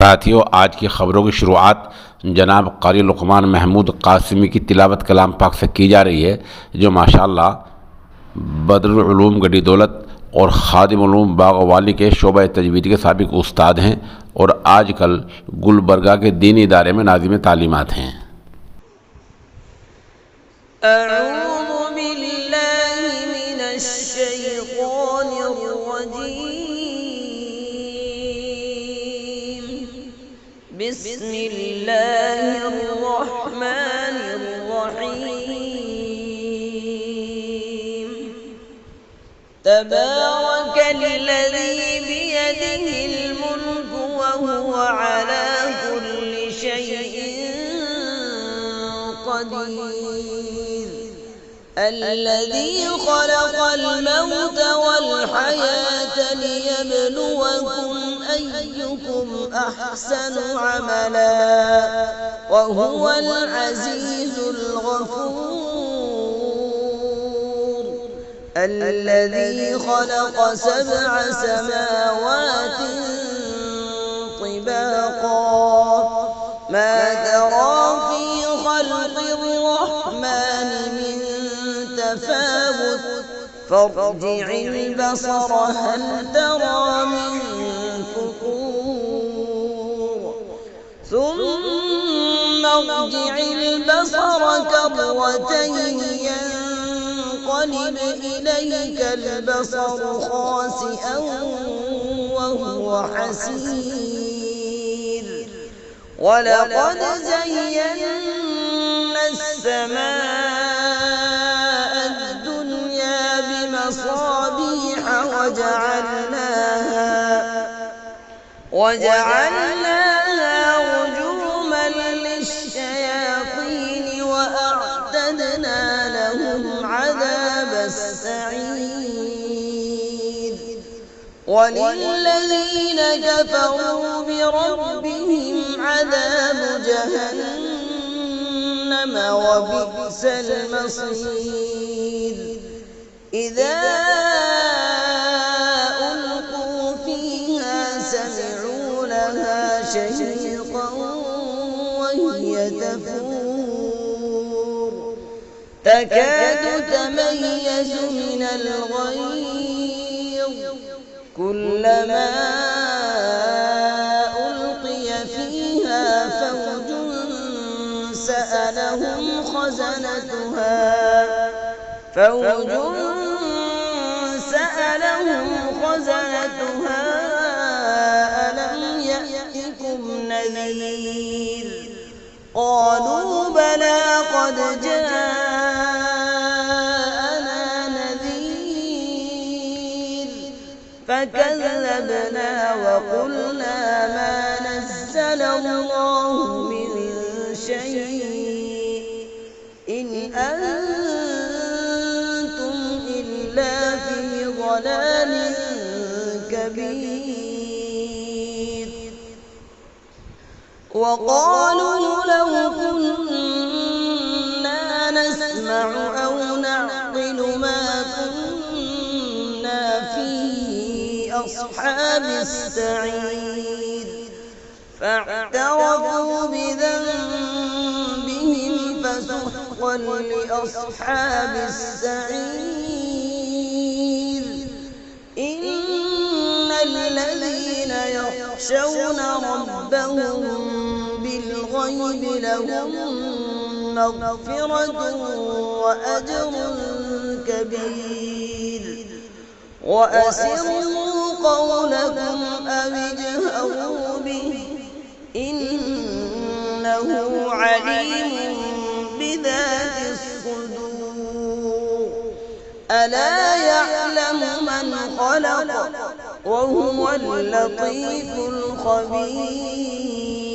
साथियों, आज की खबरों की शुरुआत जनाब कारी लुकमान महमूद कासिमी की तिलावत कलाम पाक से की जा रही है, जो माशाअल्लाह बदरुल उलूम गढ़ी दौलत और खादिम उलूम बागवाली के शोबा तजवीद के साबिक उस्ताद हैं और आजकल गुलबर्गा के दीनी इदारे में नाज़िम तालीमात हैं। बिस्मिल्लाहिर्रहमानिर्रहीम। तबारकल्लज़ी बियदिहिल मुल्कु व हुवा अला कुल्लि शैइन क़दीर। अल्लज़ी खलक़ल मौता वल हयाता लियब्लुवकुम अय्युकुम अहसनु अमला व हुवल अज़ीज़ुल गफूर। अल्लज़ी खलक़ सबअ समावातिन तिबाक़ा मा तरा फ़ी ख़ल्क़िर रहमानि मिन तफ़ावुत फर्जि'il बसरा हल तरा मिन फुतूर थुम्मा अर्जि'il बसरा कर्रतैन यंक़लिब इलैकल बसरु खासिअन व हुवा हसीर। वलक़द ज़य्यन्ना अस्समाअ अद्दुन्या बिमसाबीह वजዐलनाहा रुजूमन लिश्शयातीन वअअतदना लहुम عذاب السعير। وللذين كفروا بربهم عذاب جهنم وبئس المصير۔ إذا ألقوا فيها سمعوا لها شهيقا وهي تفور تكاد تميز من الغيظ كلما ألقي فيها فوج سألهم خزنتها ألم يأتكم نذير؟ قالوا بلى قد جاءنا نذير فكذبنا وقلنا ما نزل الله من شيء إن أنتم إلا في ضلال كبير। وقالوا لو كنا نسمع أو نعقل ما كنا في أصحاب السعير فاعترفوا بذنبهم فسحقا لأصحاب السعير۔ إن الذين يخشون ربهم بالغيب لهم مغفرة وأجر كبير۔ وأسروا قولكم أو اجهروا به إنه عليم بذات الصدور۔ ألا يعلم من خلق وهو اللطيف الخبير۔